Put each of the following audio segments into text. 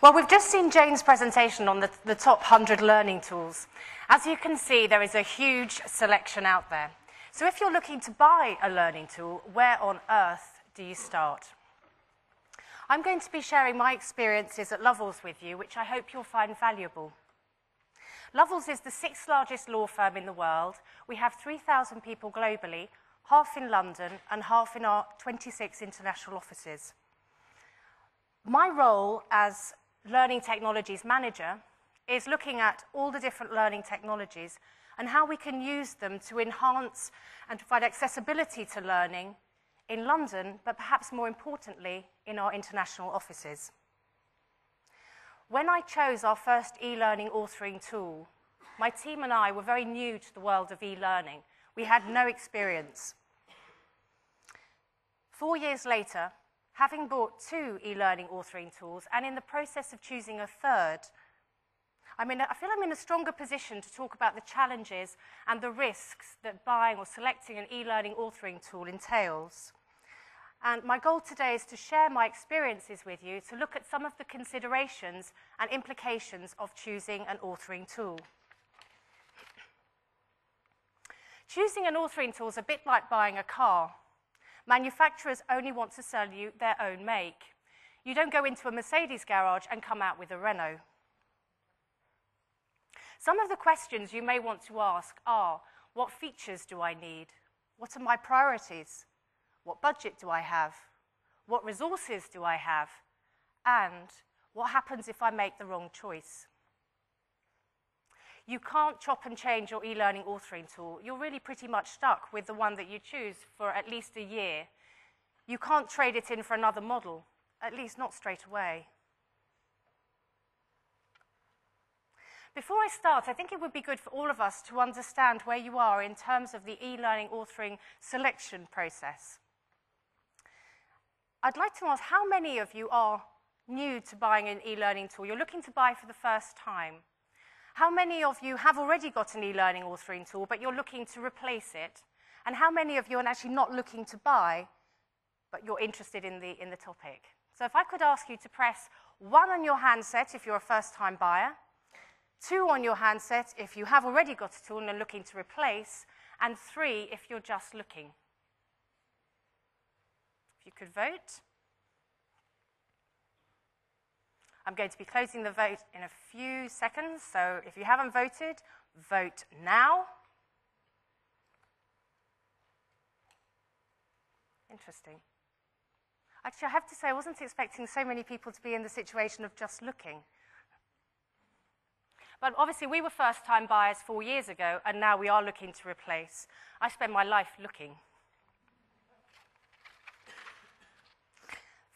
Well, we've just seen Jane's presentation on the top 100 learning tools. As you can see, there is a huge selection out there. So if you're looking to buy a learning tool, where on earth do you start? I'm going to be sharing my experiences at Lovells with you, which I hope you'll find valuable. Lovells is the 6th largest law firm in the world. We have 3,000 people globally, half in London and half in our 26 international offices. My role as Learning Technologies Manager is looking at all the different learning technologies and how we can use them to enhance and provide accessibility to learning in London, but perhaps more importantly, in our international offices. When I chose our first e-learning authoring tool, my team and I were very new to the world of e-learning. We had no experience. 4 years later, having bought 2 e-learning authoring tools and in the process of choosing a third, I feel I'm in a stronger position to talk about the challenges and the risks that buying or selecting an e-learning authoring tool entails. And my goal today is to share my experiences with you to look at some of the considerations and implications of choosing an authoring tool. Choosing an authoring tool is a bit like buying a car. Manufacturers only want to sell you their own make. You don't go into a Mercedes garage and come out with a Renault. Some of the questions you may want to ask are, what features do I need? What are my priorities? What budget do I have? What resources do I have? And what happens if I make the wrong choice? You can't chop and change your e-learning authoring tool. You're really pretty much stuck with the one that you choose for at least a year. You can't trade it in for another model, at least not straight away. Before I start, I think it would be good for all of us to understand where you are in terms of the e-learning authoring selection process. I'd like to ask how many of you are new to buying an e-learning tool? You're looking to buy for the first time. How many of you have already got an e-learning authoring tool, but you're looking to replace it? And how many of you are actually not looking to buy, but you're interested in the topic? So if I could ask you to press 1 on your handset if you're a first-time buyer, 2 on your handset if you have already got a tool and are looking to replace, and 3 if you're just looking. If you could vote. I'm going to be closing the vote in a few seconds, so if you haven't voted, vote now. Interesting. Actually, I have to say, I wasn't expecting so many people to be in the situation of just looking. But obviously, we were first-time buyers 4 years ago, and now we are looking to replace. I spend my life looking.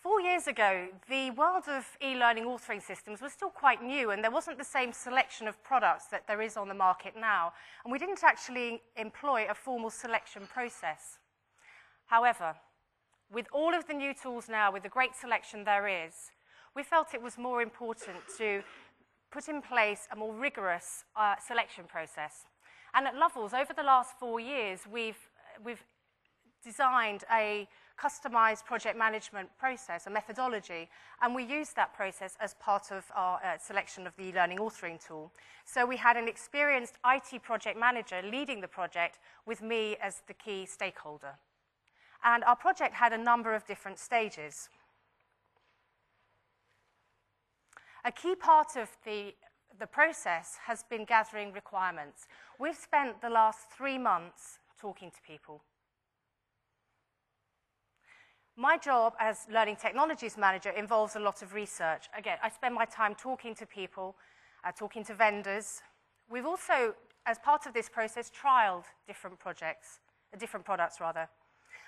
4 years ago, the world of e-learning authoring systems was still quite new, and there wasn't the same selection of products that there is on the market now. And we didn't actually employ a formal selection process. However, with all of the new tools now, with the great selection there is, we felt it was more important to put in place a more rigorous selection process. And at Lovells, over the last 4 years, we've designed a customized project management process, a methodology, and we used that process as part of our selection of the e-learning authoring tool. So we had an experienced IT project manager leading the project with me as the key stakeholder. And our project had a number of different stages. A key part of the process has been gathering requirements. We've spent the last 3 months talking to people. My job as Learning Technologies Manager involves a lot of research. Again, I spend my time talking to people, talking to vendors. We've also, as part of this process, trialed different products.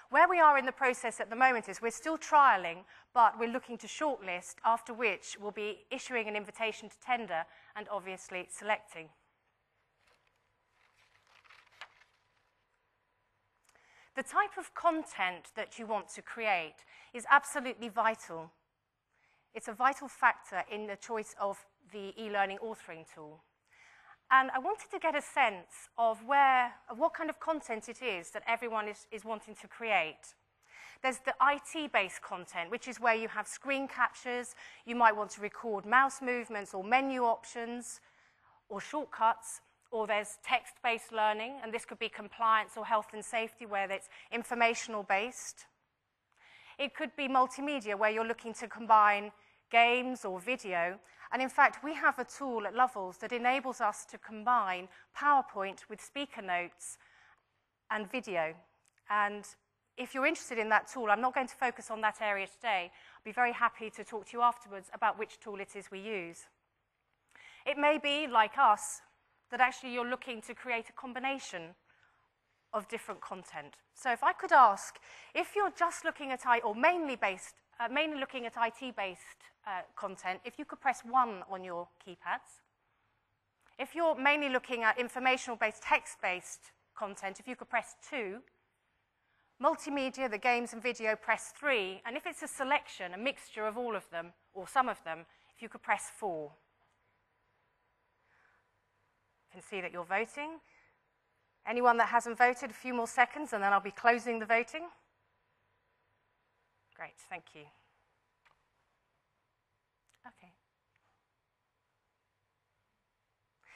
Where we are in the process at the moment is we're still trialing, but we're looking to shortlist, after which we'll be issuing an invitation to tender and obviously selecting. The type of content that you want to create is absolutely vital. It's a vital factor in the choice of the e-learning authoring tool. And I wanted to get a sense of what kind of content it is that everyone is wanting to create. There's the IT-based content, which is where you have screen captures, you might want to record mouse movements or menu options or shortcuts, or there's text-based learning, and this could be compliance or health and safety, where it's informational-based. It could be multimedia, where you're looking to combine games or video. And in fact, we have a tool at Lovells that enables us to combine PowerPoint with speaker notes and video. And if you're interested in that tool, I'm not going to focus on that area today. I'll be very happy to talk to you afterwards about which tool it is we use. It may be, like us, that actually you're looking to create a combination of different content. So if I could ask, if you're just looking at mainly looking at IT-based content, if you could press 1 on your keypads. If you're mainly looking at informational-based, text-based content, if you could press 2. Multimedia, the games and video, press 3. And if it's a selection, a mixture of all of them, or some of them, if you could press 4. You can see that you're voting. Anyone that hasn't voted, a few more seconds, and then I'll be closing the voting. Great, thank you. Okay.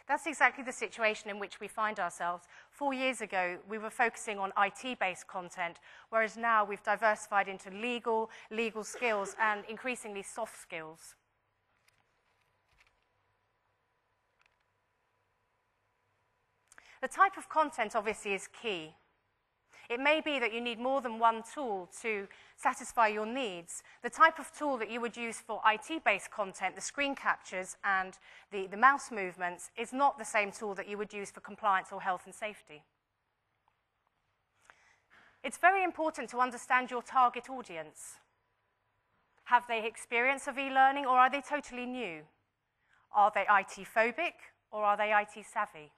That's exactly the situation in which we find ourselves. 4 years ago, we were focusing on IT-based content, whereas now we've diversified into legal skills, and increasingly soft skills. The type of content, obviously, is key. It may be that you need more than one tool to satisfy your needs. The type of tool that you would use for IT-based content, the screen captures and the mouse movements, is not the same tool that you would use for compliance or health and safety. It's very important to understand your target audience. Have they experience of e-learning, or are they totally new? Are they IT-phobic, or are they IT-savvy?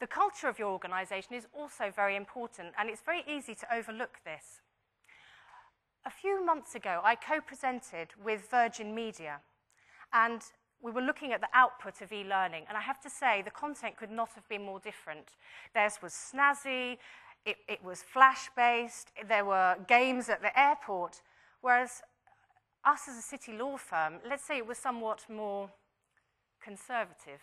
The culture of your organization is also very important, and it's very easy to overlook this. A few months ago, I co-presented with Virgin Media, and we were looking at the output of e-learning, and I have to say the content could not have been more different. Theirs was snazzy, it was flash-based, there were games at the airport, whereas us as a city law firm, let's say it was somewhat more conservative.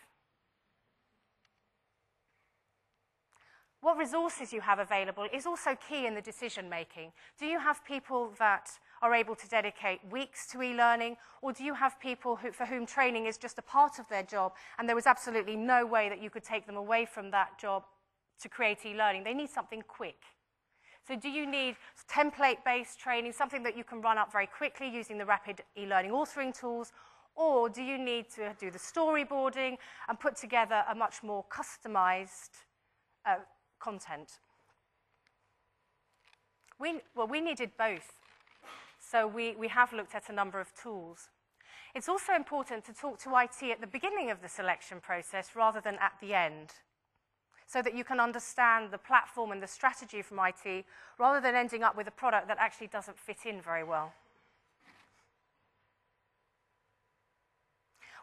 What resources you have available is also key in the decision-making. Do you have people that are able to dedicate weeks to e-learning, or do you have people for whom training is just a part of their job, and there was absolutely no way that you could take them away from that job to create e-learning? They need something quick. So do you need template-based training, something that you can run up very quickly using the rapid e-learning authoring tools, or do you need to do the storyboarding and put together a much more customized content? We needed both, so we have looked at a number of tools. It's also important to talk to IT at the beginning of the selection process rather than at the end, so that you can understand the platform and the strategy from IT rather than ending up with a product that actually doesn't fit in very well.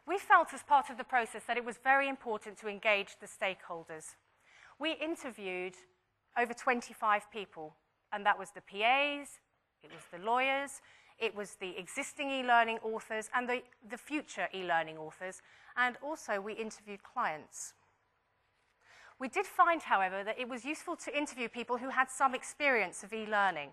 We felt as part of the process that it was very important to engage the stakeholders. We interviewed over 25 people, and that was the PAs, it was the lawyers, it was the existing e-learning authors and the future e-learning authors, and also we interviewed clients. We did find, however, that it was useful to interview people who had some experience of e-learning.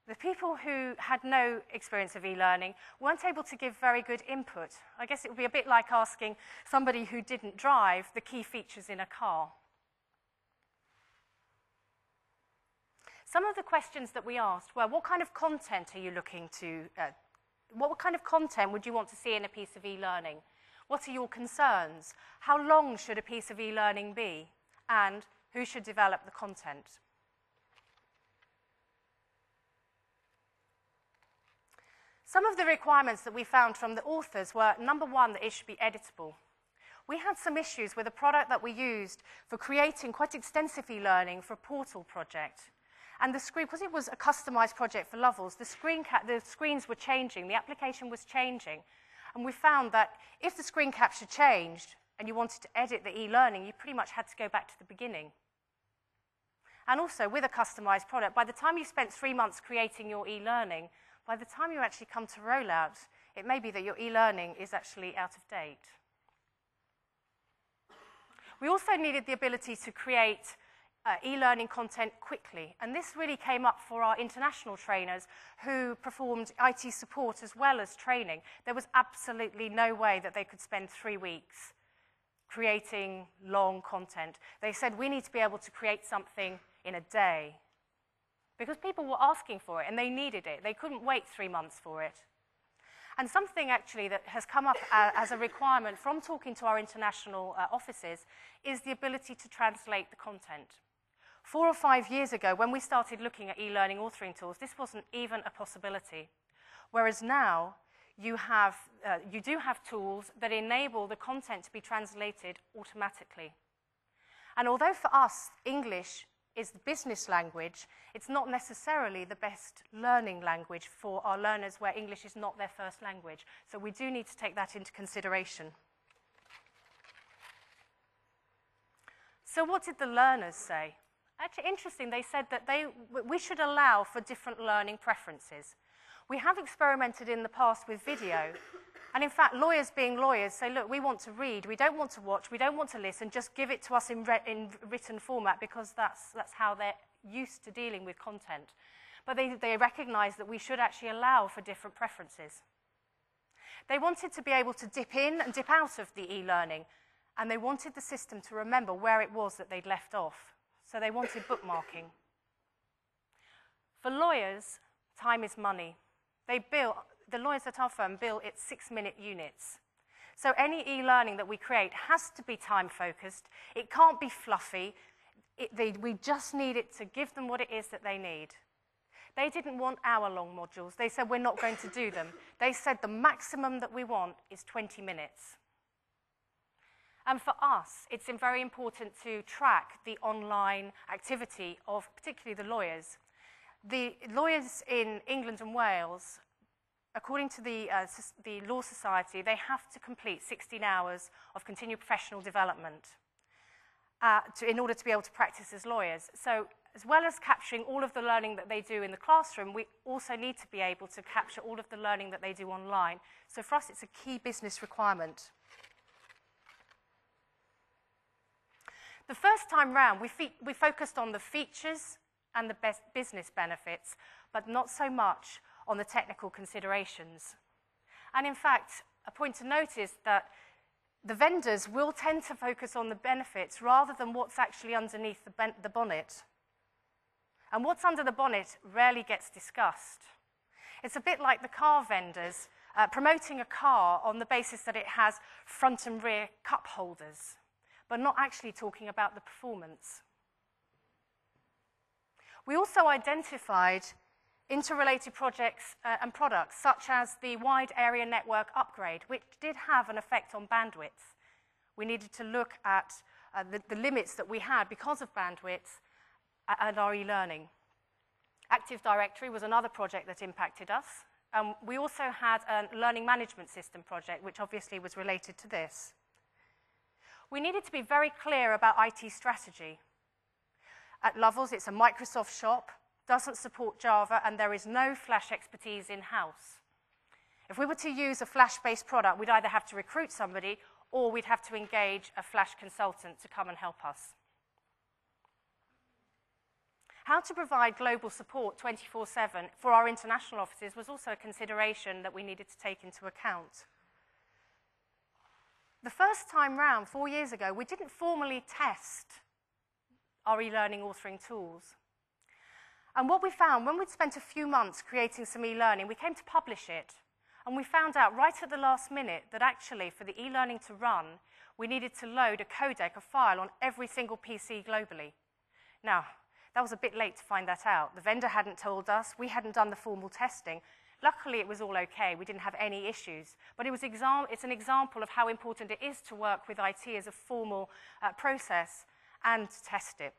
The people who had no experience of e-learning weren't able to give very good input. I guess it would be a bit like asking somebody who didn't drive the key features in a car. Some of the questions that we asked were, what kind of content are you looking to, what kind of content would you want to see in a piece of e-learning? What are your concerns? How long should a piece of e-learning be? And who should develop the content? Some of the requirements that we found from the authors were, number one, that it should be editable. We had some issues with a product that we used for creating quite extensive e-learning for a portal project. And the screen, because it was a customized project for Lovells, the screens were changing, the application was changing. And we found that if the screen capture changed and you wanted to edit the e-learning, you pretty much had to go back to the beginning. And also, with a customized product, by the time you've spent 3 months creating your e-learning, by the time you actually come to rollout, it may be that your e-learning is actually out of date. We also needed the ability to create e-learning content quickly, and this really came up for our international trainers who performed IT support as well as training. There was absolutely no way that they could spend 3 weeks creating long content. They said, we need to be able to create something in a day, because people were asking for it and they needed it. They couldn't wait 3 months for it. And something actually that has come up as a requirement from talking to our international offices is the ability to translate the content. 4 or 5 years ago, when we started looking at e-learning authoring tools, this wasn't even a possibility. Whereas now, you do have tools that enable the content to be translated automatically. And although for us, English is the business language, it's not necessarily the best learning language for our learners where English is not their first language. So we do need to take that into consideration. So what did the learners say? Actually, interesting, they said that we should allow for different learning preferences. We have experimented in the past with video, and in fact, lawyers being lawyers say, look, we want to read, we don't want to watch, we don't want to listen, just give it to us in written format, because that's how they're used to dealing with content. But they recognize that we should actually allow for different preferences. They wanted to be able to dip in and dip out of the e-learning, and they wanted the system to remember where it was that they'd left off. So they wanted bookmarking. For lawyers, time is money. The lawyers at our firm bill it 6-minute units. So any e-learning that we create has to be time-focused. It can't be fluffy. We just need it to give them what it is that they need. They didn't want hour-long modules. They said, we're not going to do them. They said the maximum that we want is 20 minutes. And for us, it's very important to track the online activity of particularly the lawyers. The lawyers in England and Wales, according to the Law Society, they have to complete 16 hours of continued professional development in order to be able to practice as lawyers. So as well as capturing all of the learning that they do in the classroom, we also need to be able to capture all of the learning that they do online. So for us, it's a key business requirement. The first time round, we focused on the features and the best business benefits, but not so much on the technical considerations. And in fact, a point to note is that the vendors will tend to focus on the benefits rather than what's actually underneath the bonnet. And what's under the bonnet rarely gets discussed. It's a bit like the car vendors promoting a car on the basis that it has front and rear cup holders, but not actually talking about the performance. We also identified interrelated projects and products, such as the wide area network upgrade, which did have an effect on bandwidth. We needed to look at the limits that we had because of bandwidth and our e-learning. Active Directory was another project that impacted us. We also had a learning management system project, which obviously was related to this. We needed to be very clear about IT strategy. At Lovells, it's a Microsoft shop, doesn't support Java, and there is no Flash expertise in-house. If we were to use a Flash-based product, we'd either have to recruit somebody or we'd have to engage a Flash consultant to come and help us. How to provide global support 24/7 for our international offices was also a consideration that we needed to take into account. The first time round, 4 years ago, we didn't formally test our e-learning authoring tools. And what we found, when we'd spent a few months creating some e-learning, we came to publish it. And we found out right at the last minute that actually for the e-learning to run, we needed to load a codec, a file, on every single PC globally. Now, that was a bit late to find that out. The vendor hadn't told us. We hadn't done the formal testing. Luckily, it was all okay. We didn't have any issues. But it's an example of how important it is to work with IT as a formal process and to test it.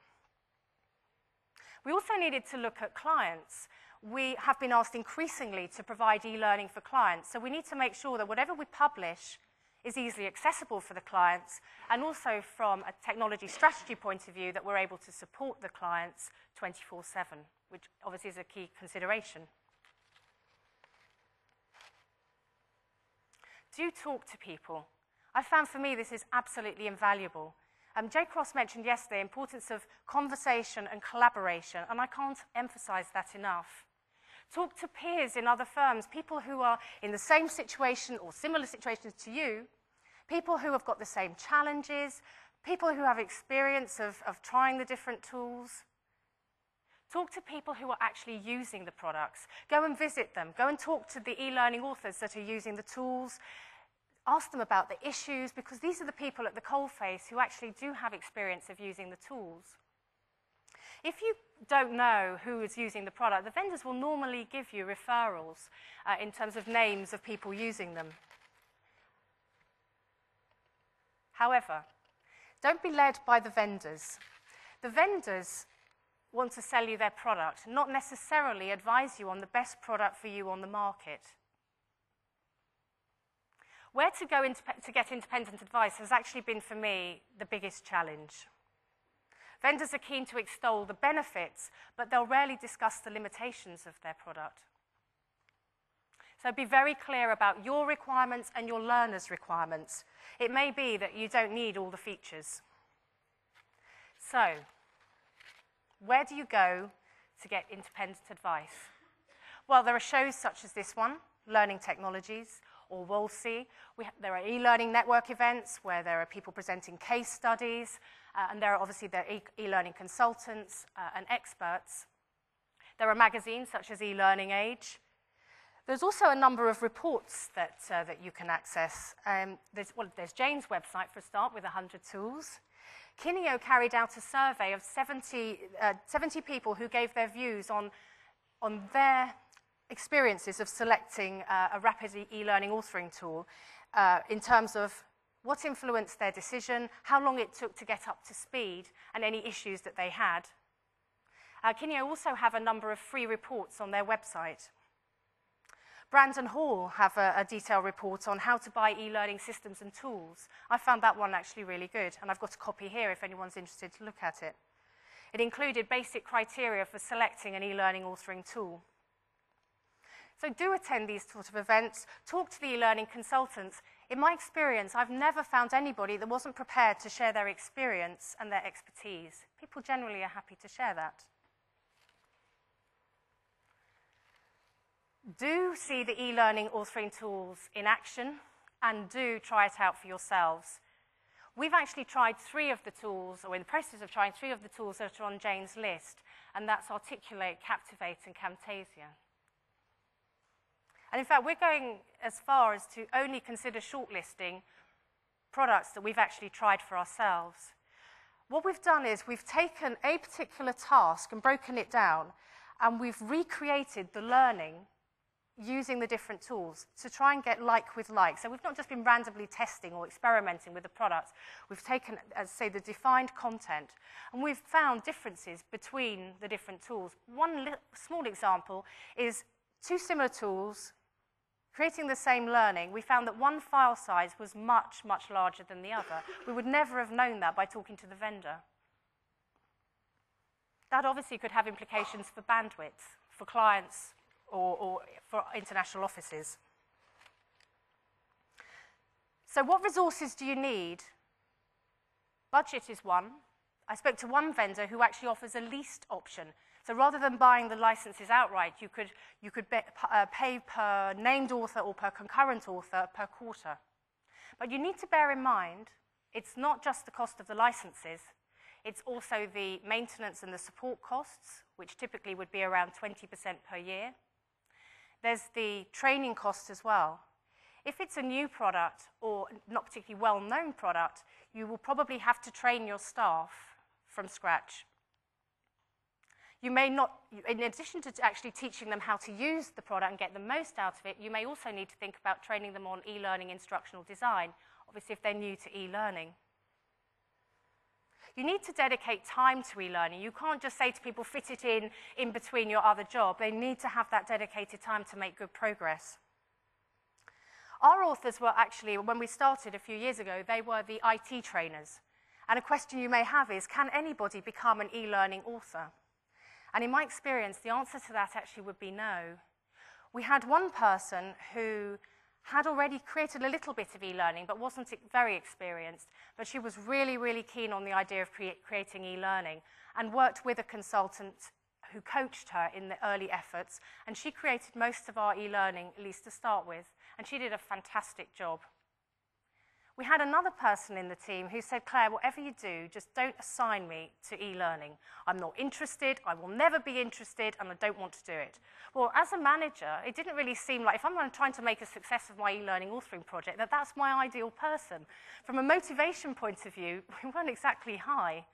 We also needed to look at clients. We have been asked increasingly to provide e-learning for clients. So we need to make sure that whatever we publish is easily accessible for the clients, and also from a technology strategy point of view that we're able to support the clients 24/7, which obviously is a key consideration. Do talk to people. I found for me this is absolutely invaluable. Jay Cross mentioned yesterday the importance of conversation and collaboration, and I can't emphasize that enough. Talk to peers in other firms, people who are in the same situation or similar situations to you, people who have got the same challenges, people who have experience of trying the different tools. Talk to people who are actually using the products. Go and visit them. Go and talk to the e-learning authors that are using the tools. Ask them about the issues, because these are the people at the coalface who actually do have experience of using the tools. If you don't know who is using the product, the vendors will normally give you referrals in terms of names of people using them. However, don't be led by the vendors. The vendors want to sell you their product, not necessarily advise you on the best product for you on the market. Where to go to get independent advice has actually been, for me, the biggest challenge. Vendors are keen to extol the benefits, but they'll rarely discuss the limitations of their product. So be very clear about your requirements and your learners' requirements. It may be that you don't need all the features. So, where do you go to get independent advice? Well, there are shows such as this one, Learning Technologies, or WOLSI. There are e-learning network events where there are people presenting case studies, and there are obviously the e-learning consultants and experts. There are magazines such as eLearning Age. There's also a number of reports that you can access. There's Jane's website for a start with 100 tools. Kineo carried out a survey of 70 people who gave their views on their experiences of selecting a rapid e-learning authoring tool in terms of what influenced their decision, how long it took to get up to speed, and any issues that they had. Kineo also have a number of free reports on their website. Brandon Hall have a detailed report on how to buy e-learning systems and tools. I found that one actually really good, and I've got a copy here if anyone's interested to look at it. It included basic criteria for selecting an e-learning authoring tool. So do attend these sort of events, talk to the e-learning consultants. In my experience, I've never found anybody that wasn't prepared to share their experience and their expertise. People generally are happy to share that. Do see the e-learning authoring tools in action, and do try it out for yourselves. We've actually tried 3 of the tools, or in the process of trying 3 of the tools that are on Jane's list, and that's Articulate, Captivate, and Camtasia. And in fact, we're going as far as to only consider shortlisting products that we've actually tried for ourselves. What we've done is we've taken a particular task and broken it down, and we've recreated the learning using the different tools to try and get like with like. So we've not just been randomly testing or experimenting with the products. We've taken, as say, the defined content, and we've found differences between the different tools. One small example is 2 similar tools creating the same learning. We found that one file size was much, much larger than the other. We would never have known that by talking to the vendor. That obviously could have implications for bandwidth, for clients, or for international offices. So what resources do you need? Budget is one. I spoke to one vendor who actually offers a leased option. So rather than buying the licenses outright, you could pay per named author or per concurrent author per quarter. But you need to bear in mind, it's not just the cost of the licenses, it's also the maintenance and the support costs, which typically would be around 20% per year. There's the training costs as well. If it's a new product or not particularly well-known product, you will probably have to train your staff from scratch. You may not, in addition to actually teaching them how to use the product and get the most out of it, you may also need to think about training them on e-learning instructional design, obviously if they're new to e-learning. You need to dedicate time to e-learning. You can't just say to people, fit it in between your other job. They need to have that dedicated time to make good progress. Our authors were actually, when we started a few years ago, they were the IT trainers. And a question you may have is, can anybody become an e-learning author? And in my experience, the answer to that actually would be no. We had one person who had already created a little bit of e-learning, but wasn't very experienced. But she was really, really keen on the idea of creating e-learning and worked with a consultant who coached her in the early efforts. And she created most of our e-learning, at least to start with. And she did a fantastic job. We had another person in the team who said, Claire, whatever you do, just don't assign me to e-learning. I'm not interested, I will never be interested, and I don't want to do it. Well, as a manager, it didn't really seem like, if I'm trying to make a success of my e-learning authoring project, that's my ideal person. From a motivation point of view, we weren't exactly high.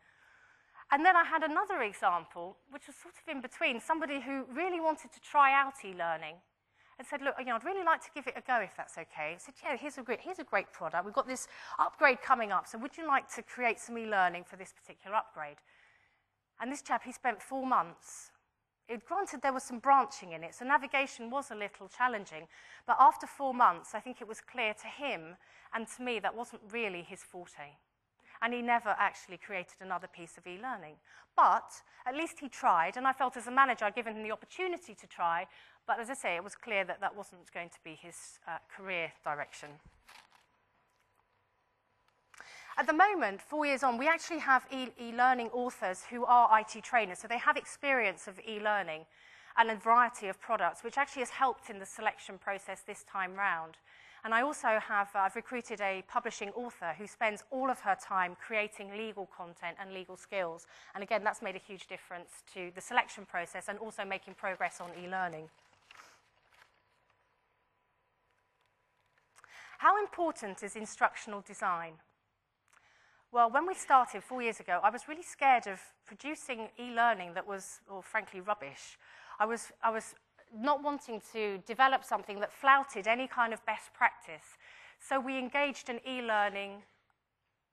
And then I had another example, which was sort of in between, somebody who really wanted to try out e-learning. And said, look, I'd really like to give it a go if that's okay. I said, yeah, here's a great product. We've got this upgrade coming up, so would you like to create some e-learning for this particular upgrade? And this chap, he spent 4 months. Granted, there was some branching in it, so navigation was a little challenging. But after 4 months, I think it was clear to him and to me that wasn't really his forte. And he never actually created another piece of e-learning. But at least he tried, and I felt as a manager I'd given him the opportunity to try. But as I say, it was clear that that wasn't going to be his career direction. At the moment, 4 years on, we actually have e-learning authors who are IT trainers, so they have experience of e-learning and a variety of products, which actually has helped in the selection process this time round. And I also have, I've recruited a publishing author who spends all of her time creating legal content and legal skills. And again, that's made a huge difference to the selection process and also making progress on e-learning. How important is instructional design? Well, when we started 4 years ago, I was really scared of producing e-learning that was, or frankly, rubbish. I was not wanting to develop something that flouted any kind of best practice. So we engaged an e-learning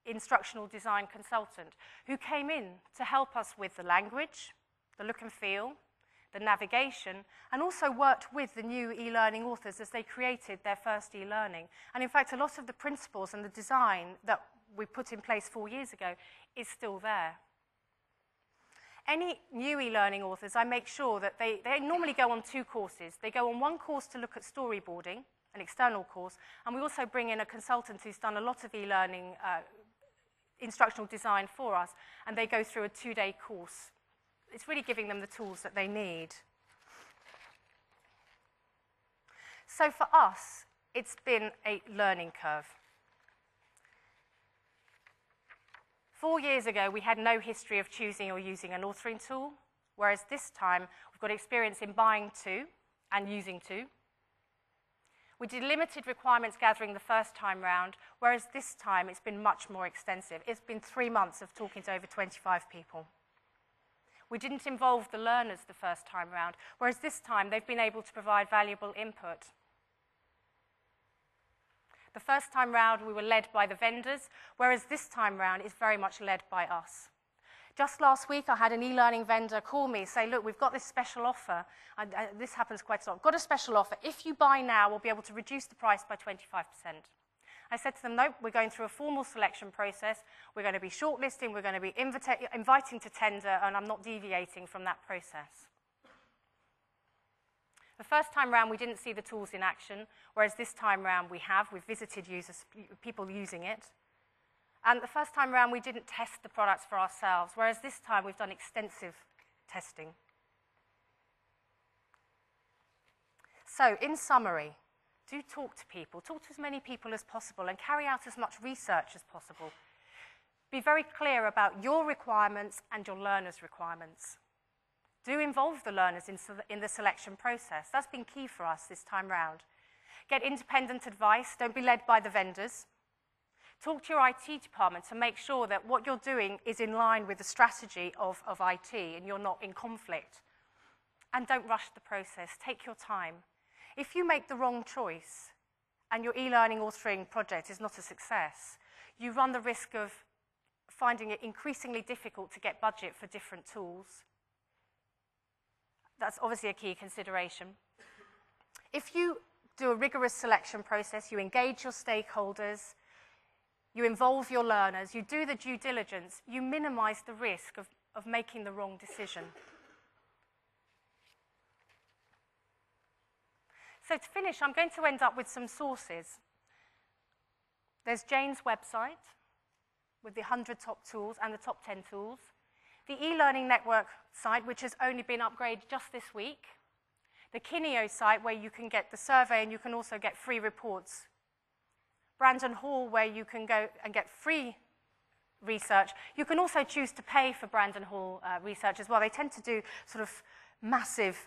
instructional design consultant who came in to help us with the language, the look and feel, the navigation, and also worked with the new e-learning authors as they created their first e-learning. And in fact, a lot of the principles and the design that we put in place 4 years ago is still there. Any new e-learning authors, I make sure that they normally go on 2 courses. They go on one course to look at storyboarding, an external course, and we also bring in a consultant who's done a lot of e-learning instructional design for us, and they go through a 2-day course. It's really giving them the tools that they need. So for us, it's been a learning curve. 4 years ago, we had no history of choosing or using an authoring tool, whereas this time, we've got experience in buying 2 and using 2. We did limited requirements gathering the first time round, whereas this time it's been much more extensive. It's been 3 months of talking to over 25 people. We didn't involve the learners the first time round, whereas this time they've been able to provide valuable input. The first time round, we were led by the vendors, whereas this time round, it's very much led by us. Just last week, I had an e-learning vendor call me, say, look, we've got this special offer. This happens quite a lot. Got a special offer. If you buy now, we'll be able to reduce the price by 25%. I said to them, nope, we're going through a formal selection process. We're going to be shortlisting. We're going to be inviting to tender, and I'm not deviating from that process. The first time round, we didn't see the tools in action, whereas this time round we have. We've visited users, people using it. And the first time round, we didn't test the products for ourselves, whereas this time we've done extensive testing. So, in summary, do talk to people. Talk to as many people as possible and carry out as much research as possible. Be very clear about your requirements and your learners' requirements. Do involve the learners in the selection process. That's been key for us this time round. Get independent advice. Don't be led by the vendors. Talk to your IT department to make sure that what you're doing is in line with the strategy of IT and you're not in conflict. And don't rush the process. Take your time. If you make the wrong choice and your e-learning authoring project is not a success, you run the risk of finding it increasingly difficult to get budget for different tools. That's obviously a key consideration. If you do a rigorous selection process, you engage your stakeholders, you involve your learners, you do the due diligence, you minimize the risk of making the wrong decision. So to finish, I'm going to end up with some sources. There's Jane's website with the 100 top tools and the top 10 tools. The e-learning network site, which has only been upgraded just this week. The Kineo site, where you can get the survey and you can also get free reports. Brandon Hall, where you can go and get free research. You can also choose to pay for Brandon Hall research as well. They tend to do sort of massive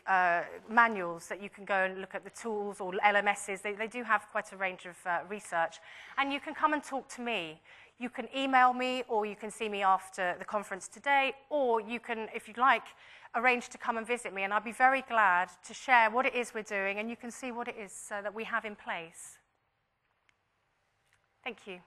manuals that you can go and look at the tools or LMSs. They do have quite a range of research. And you can come and talk to me. You can email me, or you can see me after the conference today, or you can, if you'd like, arrange to come and visit me, and I'd be very glad to share what it is we're doing, and you can see what it is that we have in place. Thank you.